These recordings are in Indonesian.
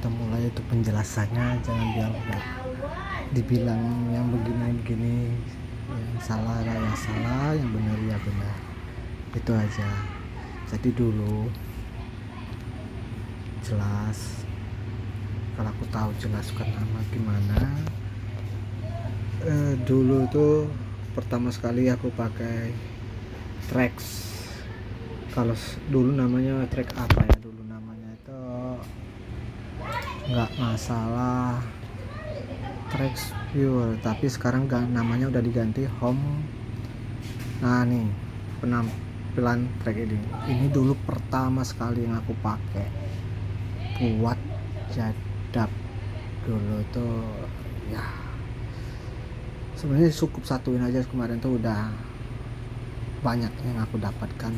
kita mulai itu penjelasannya, jangan dibilang yang begini-begini, yang salah ya salah, yang benar ya benar, itu aja. Jadi dulu jelas, kalau aku tahu jelas kenapa gimana. Dulu tuh pertama sekali aku pakai Trax. Kalau dulu namanya Trax apa ya, dulu namanya itu nggak masalah Trax Pure, tapi sekarang namanya udah diganti Home. Nah nih penampilan Trax ini dulu pertama sekali yang aku pakai buat jadap. Dulu tuh ya sebenarnya cukup satuin aja, kemarin tuh udah banyak yang aku dapatkan.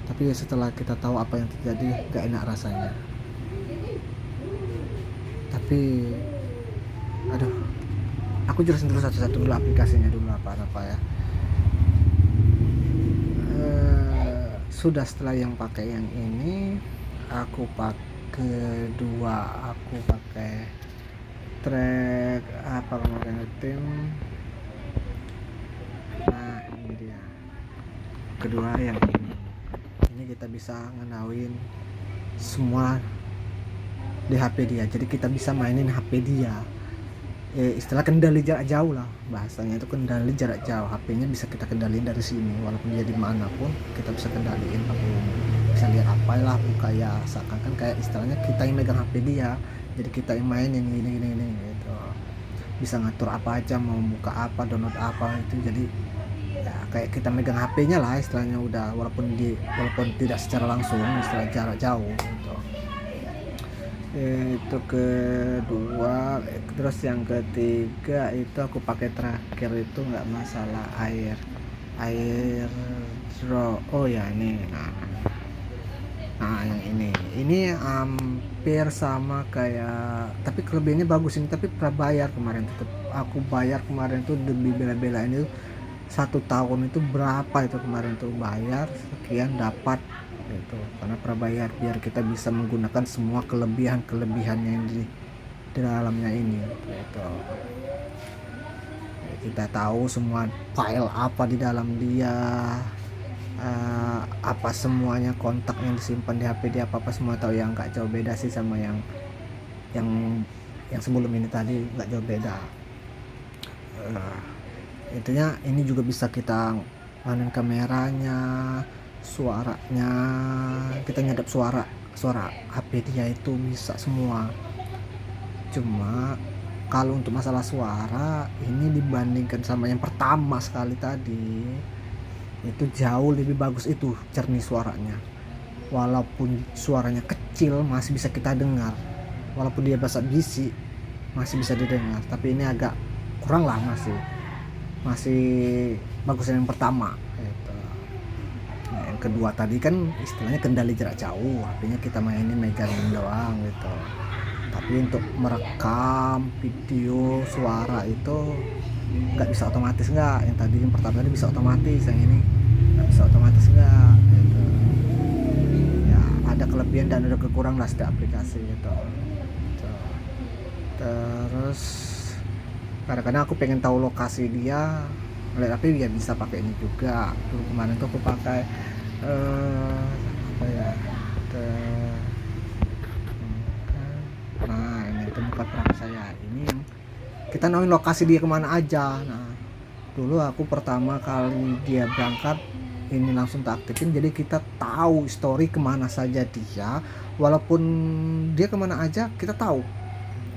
Tapi setelah kita tahu apa yang terjadi, gak enak rasanya. Tapi aduh, aku jelasin dulu satu-satu dulu aplikasinya dulu apa ya. Sudah setelah yang pakai yang ini, aku pakai dua, aku pakai Trax apa kemarin tim. Nah ini dia kedua yang ini kita bisa ngenawin semua di HP dia, jadi kita bisa mainin HP dia. Istilah kendali jarak jauh lah bahasanya, itu kendali jarak jauh. HP-nya bisa kita kendaliin dari sini, walaupun dia dimanapun kita bisa kendaliin. Aku bisa lihat apalah, buka ya seakan-akan kayak istilahnya kita yang megang HP dia, jadi kita yang mainin gini gitu. Bisa ngatur apa aja, mau buka apa, download apa, itu jadi ya kayak kita megang HP-nya lah istilahnya, udah walaupun tidak secara langsung, istilah jarak jauh gitu. Itu kedua. Terus yang ketiga itu aku pakai terakhir itu nggak masalah air draw. Oh ya ini, nah yang ini hampir sama kayak, tapi kelebihannya bagus ini. Tapi prabayar kemarin, tetap aku bayar kemarin tuh demi bela-belain itu 1 tahun itu berapa itu kemarin tuh, bayar sekian dapat gitu, karena prabayar biar kita bisa menggunakan semua kelebihan yang di dalamnya ini gitu. Kita tahu semua file apa di dalam dia, apa semuanya, kontak yang disimpan di HP dia apa semua tahu. Yang nggak jauh beda sih sama yang sebelum ini tadi, nggak jauh beda. Intinya ini juga bisa kita mainin kameranya, suaranya, kita nyadap suara HP dia itu bisa semua. Cuma kalau untuk masalah suara ini dibandingkan sama yang pertama sekali tadi, itu jauh lebih bagus, itu jernih suaranya. Walaupun suaranya kecil masih bisa kita dengar, walaupun dia basa-basi masih bisa didengar. Tapi ini agak kurang lah, masih bagus yang pertama gitu. Nah, yang kedua tadi kan istilahnya kendali jarak jauh, HP-nya kita mainin megangin doang gitu. Tapi untuk merekam video suara itu nggak bisa otomatis, nggak. Yang tadi yang pertama tadi bisa otomatis, yang ini nggak bisa otomatis, nggak gitu. Ya ada kelebihan dan ada kekurangan lah setiap aplikasi gitu. Terus kadang-kadang aku pengen tahu lokasi dia, tapi ya bisa pakai ini juga. Dulu kemarin tuh aku pakai apa ya, nah ini tempat perang saya ini, yang kita nauin lokasi dia kemana aja. Nah dulu aku pertama kali dia berangkat ini langsung tak aktifin, jadi kita tahu story kemana saja dia, walaupun dia kemana aja kita tahu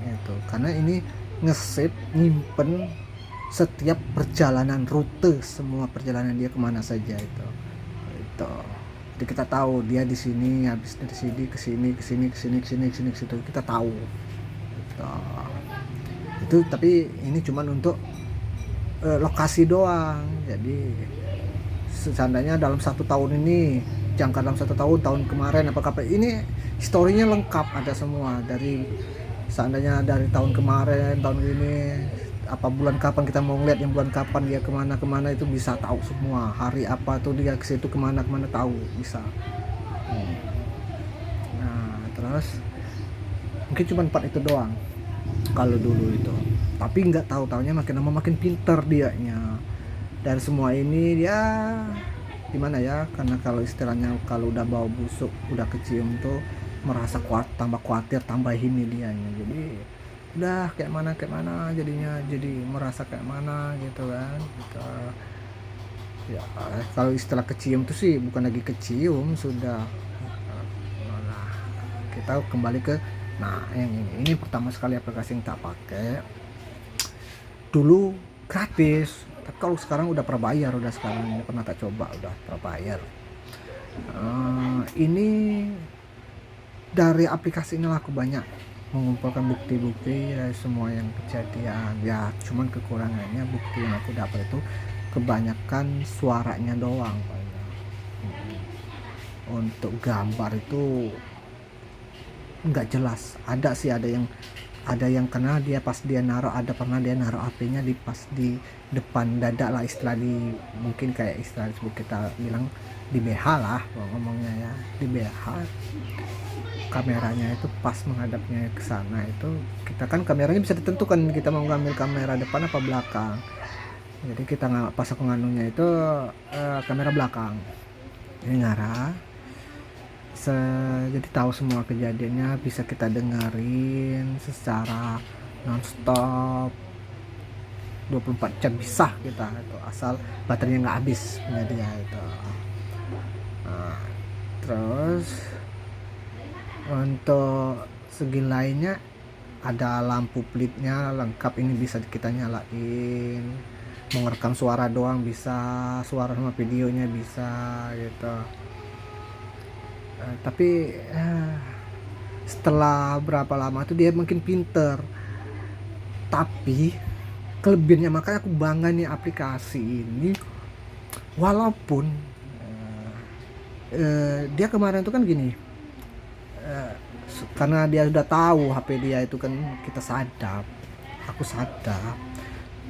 itu, karena ini nge-save, nyimpen setiap perjalanan, rute semua perjalanan dia kemana saja itu. Jadi kita tahu dia di sini, habis dari sini ke sini kita tahu itu. Tapi ini cuman untuk lokasi doang. Jadi seandainya dalam 1 tahun ini, jangka dalam 1 tahun kemarin apa ini historinya lengkap, ada semua. Dari seandainya dari tahun kemarin, tahun ini, apa bulan kapan kita mau ngeliat, yang bulan kapan dia kemana itu bisa tahu semua. Hari apa tuh dia ke situ kemana tahu bisa. Nah terus mungkin cuma 4 itu doang kalau dulu itu. Tapi nggak tahu-taunya makin lama makin pinter dianya. Dari semua ini dia gimana ya, karena kalau istilahnya kalau udah bau busuk udah kecium tuh merasa tambah khawatir, tambah ini dianya. Jadi udah kayak mana jadinya, jadi merasa kayak mana gitu kan gitu. Ya kalau istilah kecium tuh sih bukan lagi kecium, sudah. Nah, kita kembali ke yang ini pertama sekali aplikasi yang tak pakai dulu gratis, tapi kalau sekarang udah berbayar. Udah sekarang ini pernah tak coba, udah berbayar. Ini dari aplikasi ini aku banyak mengumpulkan bukti-bukti dari semua yang kejadian. Ya cuman kekurangannya bukti yang aku dapat itu kebanyakan suaranya doang banyak. Untuk gambar itu nggak jelas. Ada sih, ada yang kena dia pas dia naruh, ada pernah dia naruh HP-nya di pas di depan dada lah, istilah di mungkin kayak istilah kita bilang di BH lah ngomongnya ya, di BH. Kameranya itu pas menghadapnya ke sana, itu kita kan kameranya bisa ditentukan kita mau ngambil kamera depan apa belakang. Jadi kita pas aku nganunya itu kamera belakang. Ini ngarah. Jadi tahu semua kejadiannya, bisa kita dengerin secara nonstop 24 jam bisa kita itu, asal baterainya nggak habis punya dia itu. Nah, terus untuk segi lainnya ada lampu pelitnya lengkap, ini bisa kita nyalain, mau ngerekam suara doang bisa, suara sama videonya bisa gitu. Tapi setelah berapa lama tuh dia makin pinter. Tapi kelebihannya, makanya aku bangga nih aplikasi ini, walaupun dia kemarin tuh kan gini, karena dia udah tahu HP dia itu kan kita sadap, aku sadap,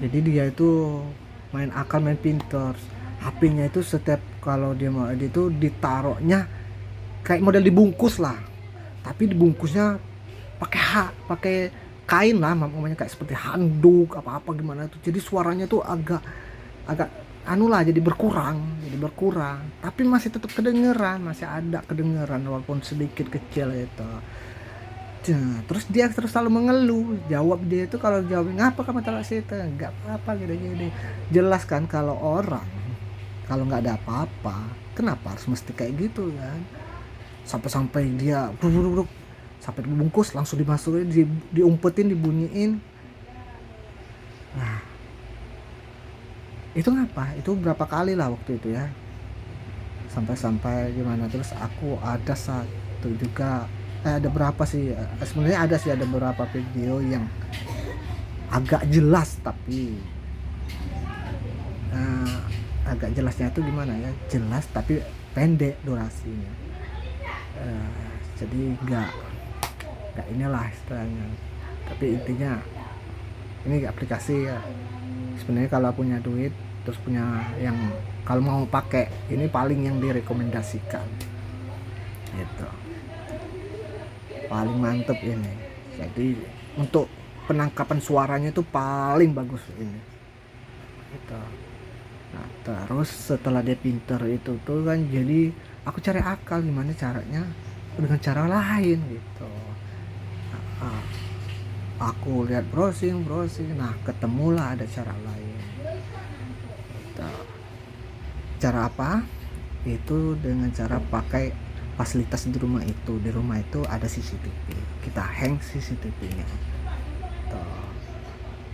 jadi dia itu main akal, main pinter. HP-nya itu setiap kalau dia mau edit itu ditaruhnya kayak model dibungkus lah, tapi dibungkusnya pakai kain lah, namanya kayak seperti handuk apa gimana tuh. Jadi suaranya tuh agak jadi berkurang, tapi masih tetap kedengeran, masih ada kedengeran walaupun sedikit kecil itu. Nah, terus dia selalu mengeluh, jawab dia itu kalau jawab ngapa kamu taruh situ, nggak apa-apa gitu. Jelas kan kalau orang kalau nggak ada apa-apa kenapa harus mesti kayak gitu kan, sampai dia sampai dibungkus langsung dimasukin, diumpetin, dibunyiin. Nah itu ngapa, itu berapa kali lah waktu itu ya, sampai gimana. Terus aku ada satu juga ada berapa sih sebenarnya, ada beberapa video yang agak jelas, tapi agak jelasnya itu gimana ya, jelas tapi pendek durasinya. Jadi nggak inilah istilahnya, tapi intinya ini aplikasi ya sebenarnya kalau punya duit terus punya yang kalau mau pakai ini paling yang direkomendasikan gitu, paling mantep ini. Jadi untuk penangkapan suaranya itu paling bagus ini gitu. Nah terus setelah dia pinter itu tuh kan, jadi aku cari akal gimana caranya dengan cara lain gitu. Aku lihat browsing, nah ketemulah ada cara lain gitu. Cara apa? Itu dengan cara pakai fasilitas di rumah itu ada CCTV, kita hang CCTV-nya tuh.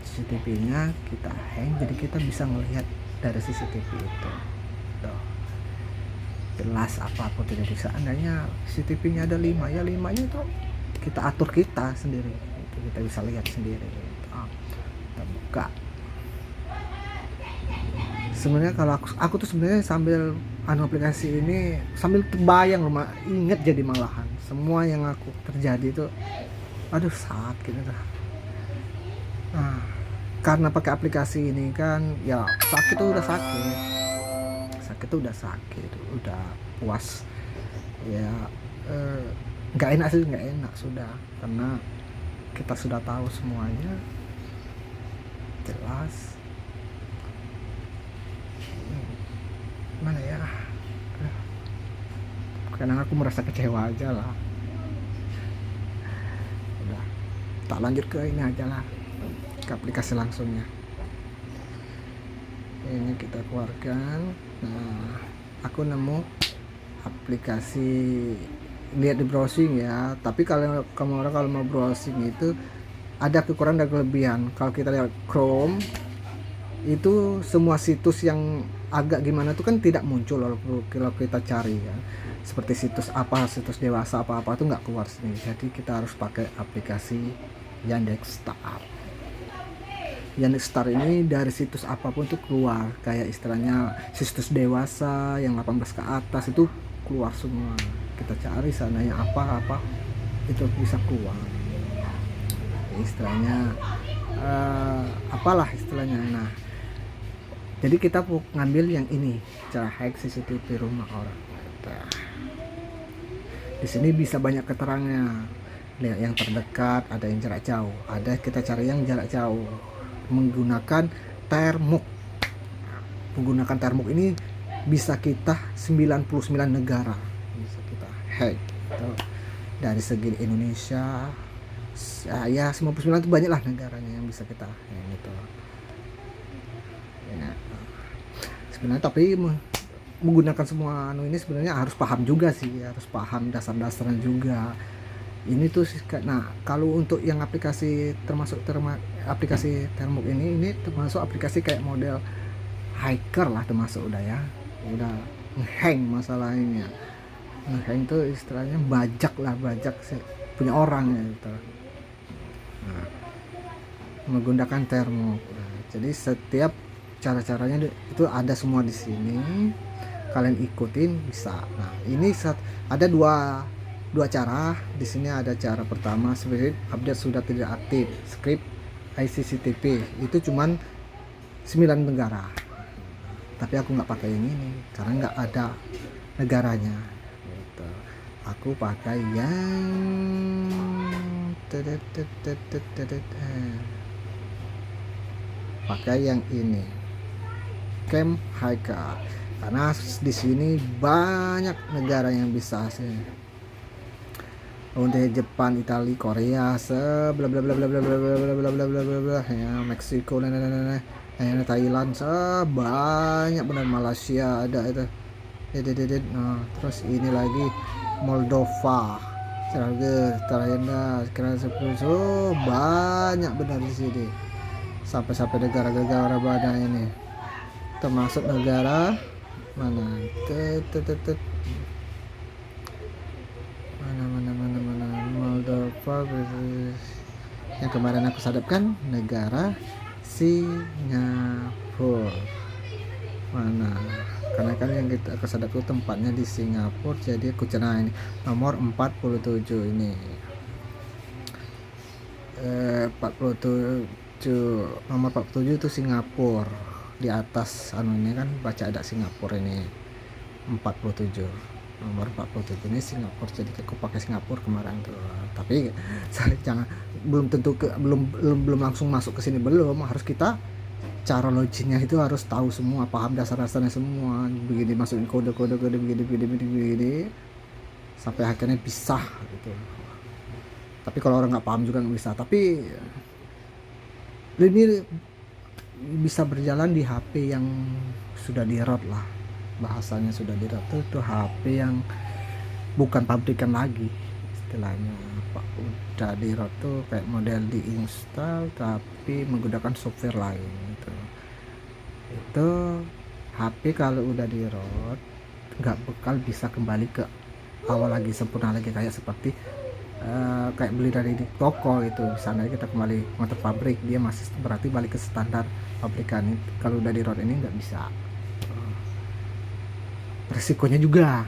CCTV-nya kita hang, jadi kita bisa melihat dari CCTV itu tuh. Jelas apapun tidak bisa, andanya CCTV-nya ada 5 ya, 5-nya itu kita atur kita sendiri, itu kita bisa lihat sendiri gitu. Kita buka. Sebenarnya kalau aku tuh sebenarnya sambil aplikasi ini sambil terbayang loh, inget jadi malahan semua yang aku terjadi itu, aduh sakit gitu. Nah karena pakai aplikasi ini kan ya sakit tuh udah sakit, udah puas ya. nggak enak sih, nggak enak sudah, karena kita sudah tahu semuanya jelas. Mana ya, kadang aku merasa kecewa aja lah. Udah, tak lanjut ke ini aja lah, ke aplikasi langsungnya. Ini kita keluarkan. Nah, aku nemu aplikasi, lihat di browsing ya, tapi kalau kamu orang kalau mau browsing itu ada kekurangan dan kelebihan. Kalau kita lihat Chrome itu semua situs yang agak gimana tuh kan tidak muncul kalau kita cari kan, seperti situs apa, situs dewasa apa tuh nggak keluar sini. Jadi kita harus pakai aplikasi Yandex.Star. Yandex.Star ini dari situs apapun tuh keluar, kayak istilahnya situs dewasa yang 18 ke atas itu keluar semua. Kita cari sana yang apa itu bisa keluar, istilahnya apalah istilahnya. Nah, jadi kita ngambil yang ini, cara hack CCTV rumah orang. Nah, di sini bisa banyak keterangannya. Lihat yang terdekat, ada yang jarak jauh, ada kita cari yang jarak jauh menggunakan termuk. Menggunakan termuk ini bisa kita 99 negara bisa kita hack gitu. Dari segi Indonesia ya 99 itu banyak lah negaranya yang bisa kita hack gitu ya. Sebenarnya tapi menggunakan semua ini sebenarnya harus paham juga sih, harus paham dasar-dasarnya juga. Ini tuh nah kalau untuk yang aplikasi termasuk aplikasi termuk ini termasuk aplikasi kayak model hacker lah, termasuk udah udah nge-hang masalahnya. Nge-hang tuh istilahnya bajak sih, punya orang ya gitu. Nah, menggunakan termuk. Nah, jadi setiap cara-caranya itu ada semua di sini, kalian ikutin bisa. Nah, ini ada dua cara. Di sini ada cara pertama, script update sudah tidak aktif, script iCCTV itu cuman 9 negara. Tapi aku nggak pakai yang ini karena nggak ada negaranya gitu. Aku pakai yang ini, Camp Hacker, karena di sini banyak negara yang bisa sih. Untuk Jepan, Italia, Korea, bla bla bla bla bla bla bla bla bla bla bla bla bla ya, Meksiko, Thailand, banyak benar, Malaysia ada itu. Nah, terus ini lagi Moldova, Thailand, banyak benar di sini. Sampai negara-negara banyak ini. Termasuk negara mana? Mana Moldova yang kemarin aku sadapkan, negara Singapura. Mana? Karena kan yang aku sadap itu tempatnya di Singapura, jadi aku cari ini nomor 47 ini. 47 nomor 47 itu Singapura. Di atas ini kan baca ada Singapura ini 47. Nomor 47 ini Singapura, jadi aku pakai Singapura kemarin tuh. Tapi jangan, belum tentu belum langsung masuk ke sini, belum. Harus kita cara loginnya itu harus tahu semua, paham dasar-dasarnya semua, begini masukin kode begini sampai akhirnya bisa gitu. Tapi kalau orang nggak paham juga nggak bisa. Tapi ini bisa berjalan di HP yang sudah di-root lah, bahasanya sudah di-root itu HP yang bukan pabrikan lagi istilahnya. Udah di-root tuh kayak model diinstal tapi menggunakan software lain gitu. Itu HP kalau udah di-root nggak bakal bisa kembali ke awal lagi, sempurna lagi, kayak seperti kayak beli dari di toko itu. Misalnya kita kembali motor pabrik, dia masih berarti balik ke standar pabrikan. Kalau udah di-root ini nggak bisa. Resikonya juga,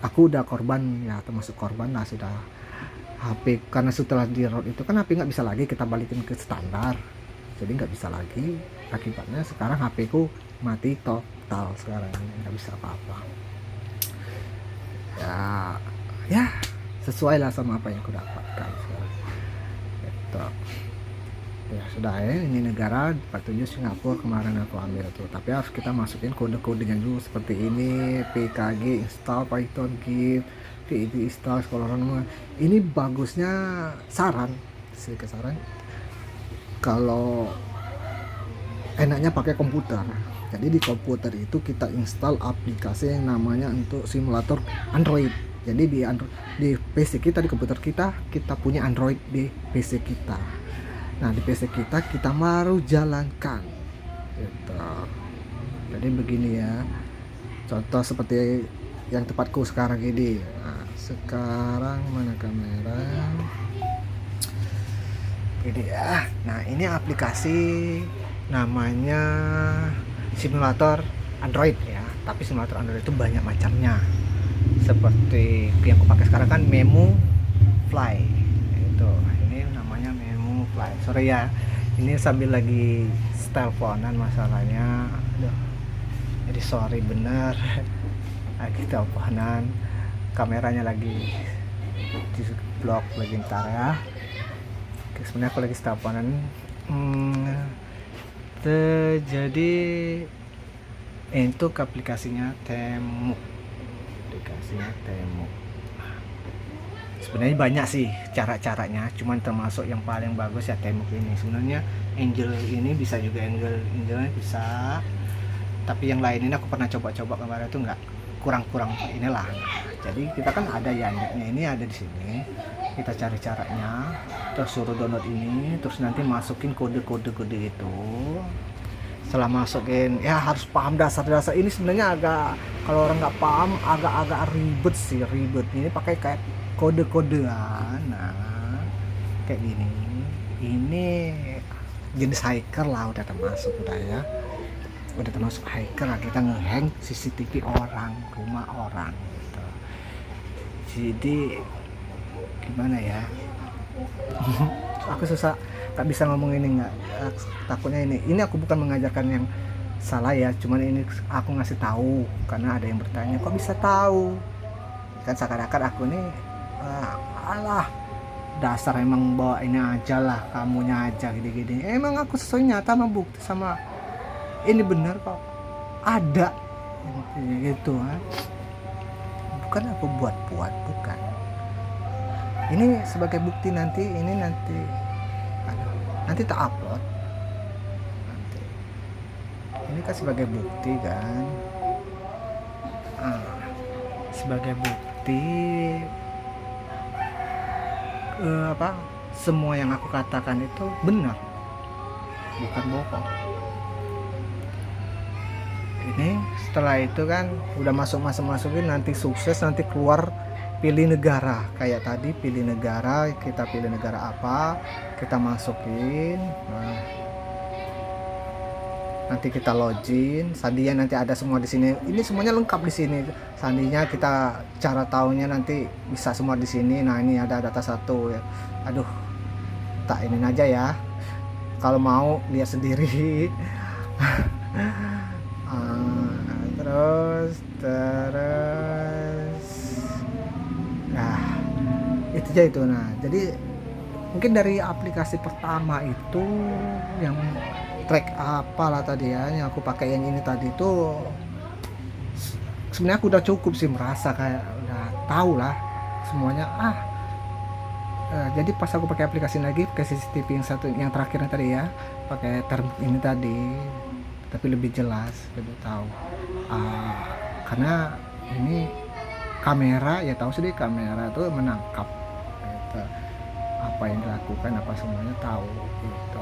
aku udah korban ya, termasuk korban lah sudah HP, karena setelah di-root itu kan HP nggak bisa lagi kita balikin ke standar, jadi nggak bisa lagi. Akibatnya sekarang HP ku mati total, sekarang nggak bisa apa-apa ya sesuai lah sama apa yang aku dapatkan sekarang. Gitu. Ya sudah ya, ini negara 47 Singapura kemarin aku ambil tuh, tapi harus kita masukin kode-kodenya dulu seperti ini, PKG install Python Git, PID install sekolah orang. Ini bagusnya saran kalau enaknya pakai komputer. Jadi di komputer itu kita install aplikasi yang namanya untuk simulator Android. Jadi di PC kita, di komputer kita punya Android di PC kita. Nah di PC kita baru jalankan gitu. Jadi begini ya, contoh seperti yang tempatku sekarang ini. Nah, sekarang mana kamera ini ya. Nah ini aplikasi namanya simulator Android ya, tapi simulator Android itu banyak macamnya. Seperti yang aku pakai sekarang kan Memu Fly itu, ini namanya Memu Fly. Sorry ya, ini sambil lagi teleponan masalahnya. Aduh, jadi sorry bener lagi teleponan, kameranya lagi di blok lagi ntar ya. Oke, sebenarnya aku lagi teleponan. Jadi untuk aplikasinya Temu, sebenarnya banyak sih cara-caranya, cuman termasuk yang paling bagus ya Temu ini. Sebenarnya Angel ini bisa juga, Angelnya bisa, tapi yang lain ini aku pernah coba-coba kemarin itu nggak, kurang inilah. Jadi kita kan ada Yandexnya, ini ada di sini, kita cari caranya, terus suruh download ini, terus nanti masukin kode-kode itu. Setelah masukin ya harus paham dasar-dasar ini. Sebenarnya agak, kalau orang nggak paham agak ribet ini pakai kayak kode-kodean. Nah kayak gini, ini jenis hacker lah, udah termasuk hacker lah, kita ngehack CCTV orang, rumah orang gitu. Jadi gimana ya, aku susah, tak bisa ngomong ini, nggak, takutnya ini aku bukan mengajarkan yang salah ya, cuman ini aku ngasih tahu karena ada yang bertanya kok bisa tahu, kan seakan-akan aku nih alah dasar emang bawa ini aja lah, kamunya aja gini-gini. Emang aku sesuai nyata membukti sama ini benar kok ada gitu kan, bukan aku buat-buat, bukan. Ini sebagai bukti nanti, nanti tak upload nanti. Ini kan sebagai bukti kan, sebagai bukti semua yang aku katakan itu benar, bukan bohong. Ini setelah itu kan udah masukin, nanti sukses, nanti keluar pilih negara, kayak tadi pilih negara, kita pilih negara apa, kita masukin. Nah, nanti kita login, sandinya nanti ada semua di sini. Ini semuanya lengkap di sini. Sandinya kita cara taunya nanti bisa semua di sini. Nah ini ada data satu ya. Aduh, tak ini aja ya. Kalau mau lihat sendiri. terus nah itu aja itu. Nah jadi mungkin dari aplikasi pertama itu yang track apalah tadi ya, yang aku pakai yang ini tadi itu sebenarnya aku udah cukup sih, merasa kayak udah tahu lah semuanya. Jadi pas aku pakai aplikasi lagi, pakai CCTV yang satu, yang terakhirnya tadi ya, pakai term ini tadi, tapi lebih jelas, lebih tahu. Karena ini kamera ya, tahu sih kamera itu menangkap gitu, apa yang dilakukan, apa semuanya tahu gitu.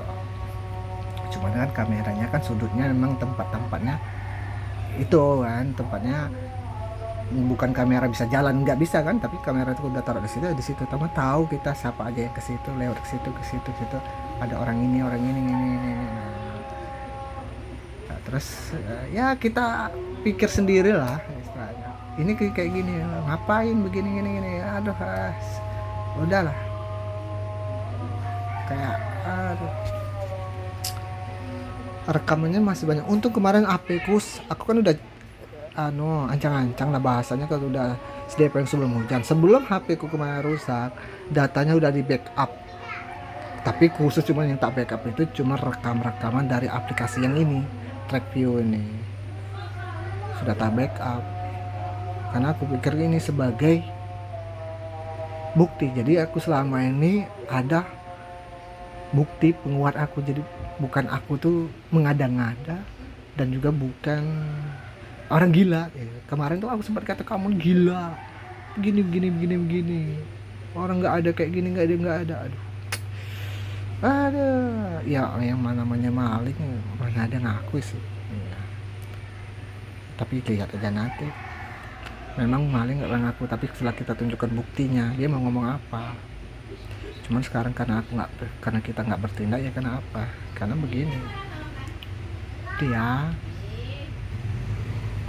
Cuman kan kameranya kan sudutnya memang tempatnya itu kan, tempatnya bukan kamera bisa jalan, nggak bisa kan, tapi kamera itu udah taruh di situ teman tahu kita siapa aja yang ke situ, lewat ke situ ada orang ini. Nah, terus ya kita pikir sendiri lah istilahnya, ini kayak gini, ngapain begini gini, aduh udahlah, kayak aduh, rekamannya masih banyak. Untung kemarin HP ku, aku kan udah ancang-ancang lah bahasanya, kalau udah SDP yang sebelum hujan. Sebelum HP ku kemarin rusak, datanya udah di backup. Tapi khusus cuma yang tak backup itu cuma rekaman dari aplikasi yang ini, TrackView ini. Sudah tak backup. Karena aku pikir ini sebagai bukti. Jadi aku selama ini ada bukti penguat aku. Jadi bukan aku tuh mengada-ngada dan juga bukan orang gila. Kemarin tuh aku sempat kata kamu gila, begini. Orang nggak ada kayak gini, nggak ada. Aduh, ya yang namanya maling mana ada ngaku sih. Ya. Tapi lihat aja nanti. Memang maling nggak ngaku, tapi setelah kita tunjukkan buktinya, dia mau ngomong apa. Cuman sekarang karena kita nggak bertindak, ya kenapa? Karena begini, dia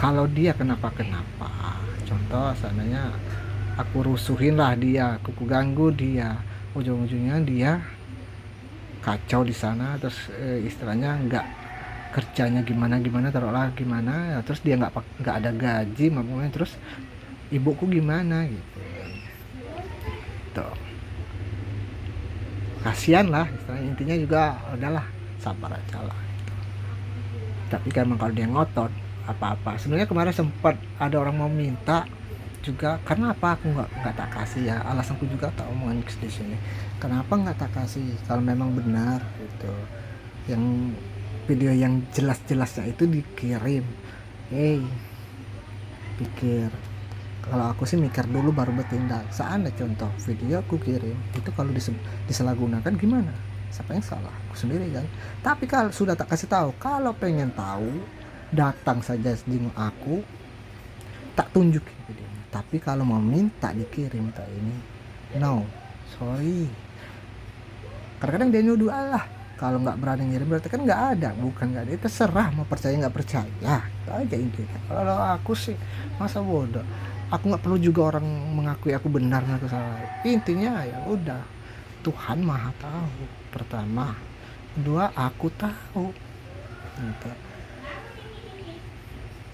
kalau dia kenapa contoh seandainya aku rusuhin lah dia, aku ganggu dia, ujung-ujungnya dia kacau di sana, terus istilahnya nggak kerjanya gimana taruhlah gimana, terus dia nggak ada gaji makanya, terus ibuku gimana gitu tuh, kasihan lah istilahnya. Intinya juga udahlah sabar aja lah gitu. Tapi kan kalau dia ngotot apa-apa, sebenarnya kemarin sempat ada orang mau minta juga, karena apa aku nggak tak kasih ya, alasanku juga tak omongan di sini, kenapa nggak tak kasih kalau memang benar gitu, yang video yang jelas-jelasnya itu dikirim. Pikir, kalau aku sih mikir dulu baru bertindak. Seandainya contoh video aku kirim itu kalau disalahgunakan gimana, siapa yang salah? Aku sendiri kan. Tapi kalau sudah tak kasih tahu, kalau pengen tahu datang saja jenguk aku, tak tunjukin videonya. Tapi kalau mau minta dikirim tak ini, no, sorry. Kadang-kadang dia nyuduh, Allah kalau nggak berani ngirim berarti kan nggak ada. Bukan nggak ada, itu terserah mau percaya nggak percaya, itu aja intinya. Kalau aku sih masa bodoh, aku nggak perlu juga orang mengakui aku benar aku salah. Intinya ya udah, Tuhan maha tahu pertama, kedua aku tahu gitu.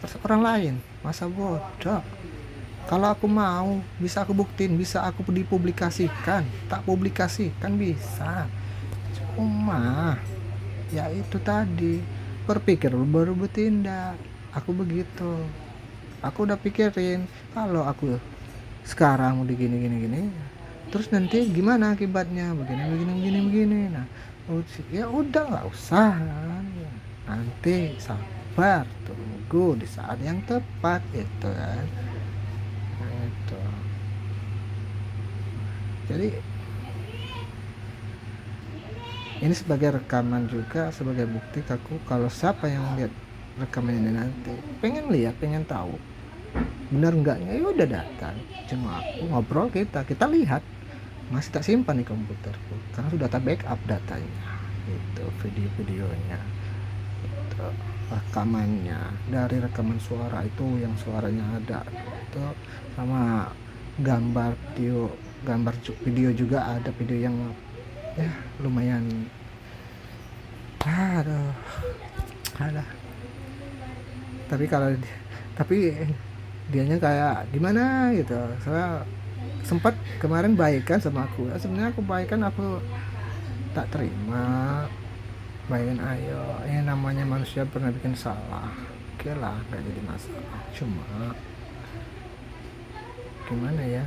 Terus orang lain masa bodoh. Kalau aku mau bisa aku buktiin, bisa aku dipublikasikan, tak publikasikan bisa. Cuma ya itu tadi, berpikir baru bertindak. Aku begitu, aku udah pikirin kalau aku sekarang mau gini terus nanti gimana akibatnya, begini. Nah ya udah nggak usah, nanti sabar tunggu di saat yang tepat itu kan. Itu jadi ini sebagai rekaman juga, sebagai bukti aku kalau siapa yang lihat rekaman ini nanti pengen lihat, pengen tahu benar enggaknya, ya udah datang cuma aku ngobrol, kita lihat. Masih tak simpan di komputerku karena sudah tak backup datanya, itu videonya, itu rekamannya dari rekaman suara itu yang suaranya ada itu, sama gambar video juga ada, video yang ya lumayan ada. Tapi dianya kayak gimana gitu. Saya sempat kemarin baikan sama aku, sebenarnya aku baikan, aku tak terima baikan. Ayo, ini namanya manusia pernah bikin salah, oke lah, gak jadi masalah. Cuma gimana ya,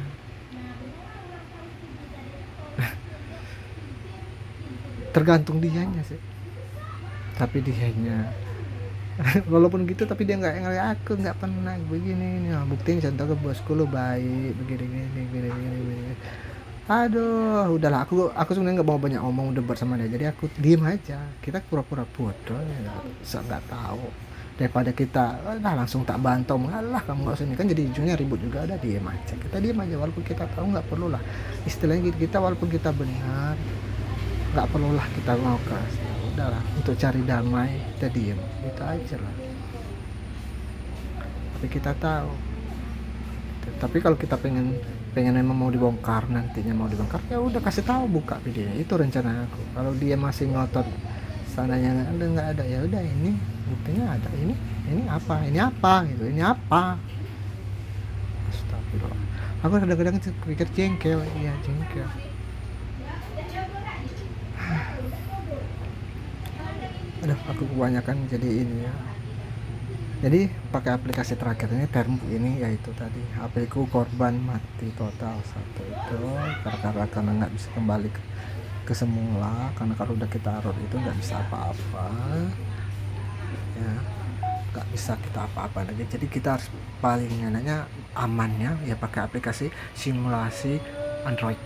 tergantung dianya sih. Tapi dianya walaupun gitu tapi dia nggak ngeliat aku, nggak pernah begini. Nah, buktiin contoh ke bosku lo baik begini. Aduh, udahlah, aku sebenarnya nggak mau banyak omong debat sama dia, jadi aku diem aja. Kita pura-pura bodoh ya, nggak tahu, daripada kita langsung tak bantau, ngalah kamu nggak usah ini kan, jadi ujungnya ribut juga. Ada diem aja, kita diem aja walaupun kita tahu nggak perlu lah, istilahnya kita walaupun kita benar nggak perlulah kita ngokas. Udahlah, untuk cari damai kita diem, itu aja lah. Tapi kita tahu, tapi kalau kita pengen memang mau dibongkar, nantinya mau dibongkar, ya udah kasih tahu, buka videonya, itu rencana aku. Kalau dia masih ngotot sananya nggak ada, ya udah, ini buktinya ada, ini apa gitu, ini apa. Astagfirullah. Aku kadang-kadang pikir jengkel, iya jengkel. Aduh, aku kebanyakan jadi ini ya. Jadi pakai aplikasi terakhir ini term ini yaitu tadi HP ku korban mati total satu itu karena nggak bisa kembali ke semula, karena kalau udah kita upload itu nggak bisa apa-apa ya, nggak bisa kita apa-apa lagi. Jadi kita harus paling enaknya amannya ya pakai aplikasi simulasi Android,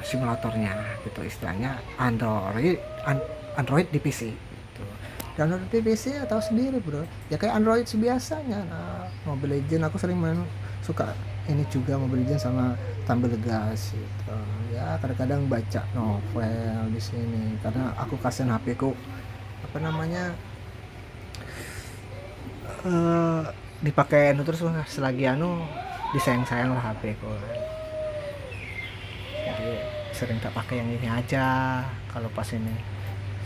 simulatornya gitu istilahnya, Android di PC gitu. Dan Android di PC ya tahu sendiri bro ya, kayak Android biasanya. Nah, Mobile Legends aku sering main, suka ini juga Mobile Legends sama Tumble Gas gitu ya. Kadang-kadang baca novel di sini karena aku kasihan HP ku apa namanya dipakai terus selagi disayang-sayang lah HP ku. Jadi sering tak pakai yang ini aja kalau pas ini,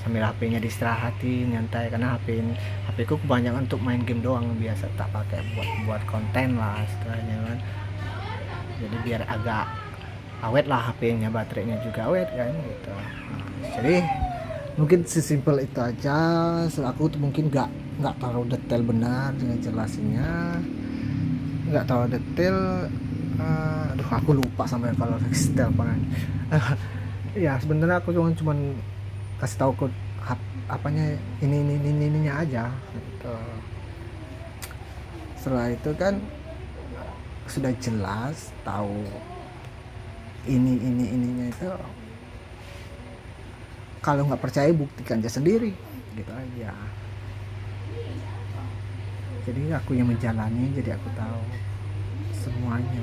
sambil HP-nya diistirahatin nyantai, karena HP ku kebanyakan untuk main game doang, biasa tak pakai buat konten lah istilahnya kan. Jadi biar agak awet lah HP-nya, baterainya juga awet kan gitu. Jadi mungkin sesimpel itu aja. Aku tuh mungkin nggak terlalu detail benar dengan jelasinnya, nggak terlalu detail. Aduh aku lupa sampai kalau detail banget. Ya sebenarnya aku cuman kasih tahu ke apanya ininya aja gitu. Setelah itu kan sudah jelas tahu ininya itu, kalau nggak percaya buktikan aja sendiri gitu aja. Jadi aku yang menjalani, jadi aku tahu semuanya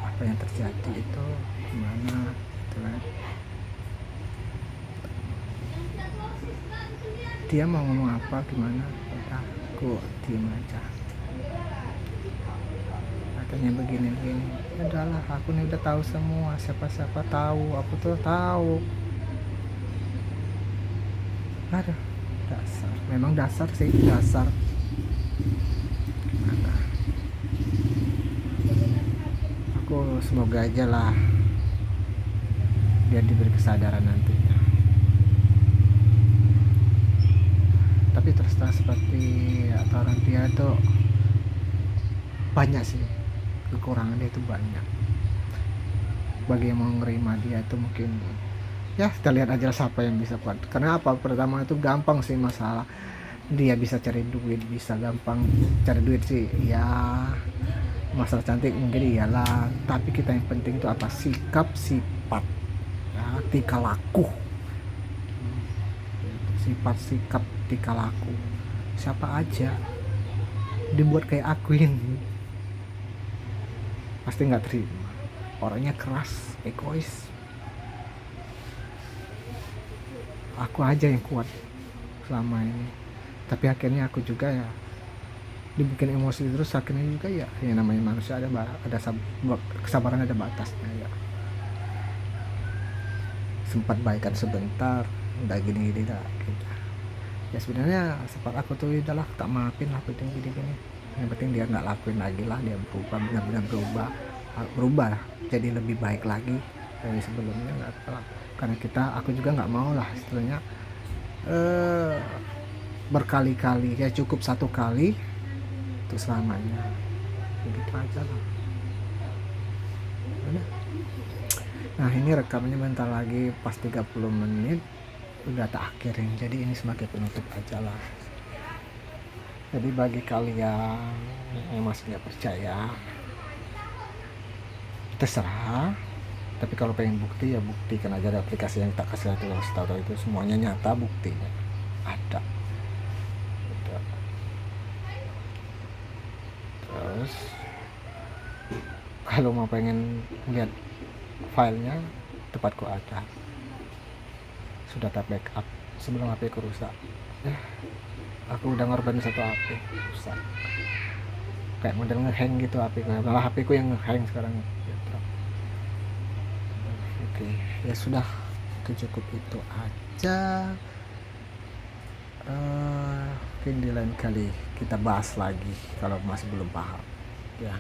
apa yang terjadi itu gimana gitu kan. Dia mau ngomong apa gimana udah aku diem aja, katanya begini ya udahlah, aku nih udah tahu semua, siapa tahu, aku tuh tahu. Aduh, memang dasar sih, dasar gimana. Aku semoga aja lah dia diberi kesadaran nantinya. Tapi terus terang seperti orang dia itu banyak sih kekurangan dia itu banyak. Bagi yang mau nerima dia itu mungkin ya kita lihat aja siapa yang bisa kuat. Karena apa, pertama itu gampang sih masalah, dia bisa cari duit, bisa gampang cari duit sih ya, masalah cantik mungkin iyalah, tapi kita yang penting itu apa, sikap, sifat ya, tingkah laku, sifat, sikap, tingkah laku. Siapa aja dibuat kayak aku ini pasti nggak terima. Orangnya keras, egois. Aku aja yang kuat selama ini, tapi akhirnya aku juga ya dibikin emosi terus. Akhirnya juga ya yang namanya manusia ada kesabaran ada batasnya ya. Sempat baikan sebentar, udah gini dah gitu. Ya sebenarnya sempat aku tuh udahlah tak maafin lah gini. Yang penting dia nggak lakuin lagi lah, dia berubah, benar-benar berubah jadi lebih baik lagi dari sebelumnya, nggak apa. Karena aku juga nggak mau lah istilahnya berkali-kali, ya cukup satu kali untuk selamanya, begitu aja lah. Nah ini rekamnya bentar lagi pas 30 menit udah tak akhirin, jadi ini sebagai penutup aja lah. Jadi bagi kalian yang masih nggak percaya terserah, tapi kalau pengen bukti ya buktikan aja. Ada aplikasi yang tak kasih tahu itu semuanya nyata, buktinya ada. Terus kalau mau pengen lihat filenya, tempatku ada, sudah tak backup sebelum HP ku rusak. Aku udah ngorbanin satu HP rusak, kayak model ngehang gitu HP ku, malah HP ku yang ngehang sekarang gitu. Oke, ya sudah, cukup itu aja. Mungkin di lain kali kita bahas lagi kalau masih belum paham ya.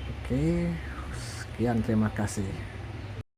Oke, Sekian, terima kasih.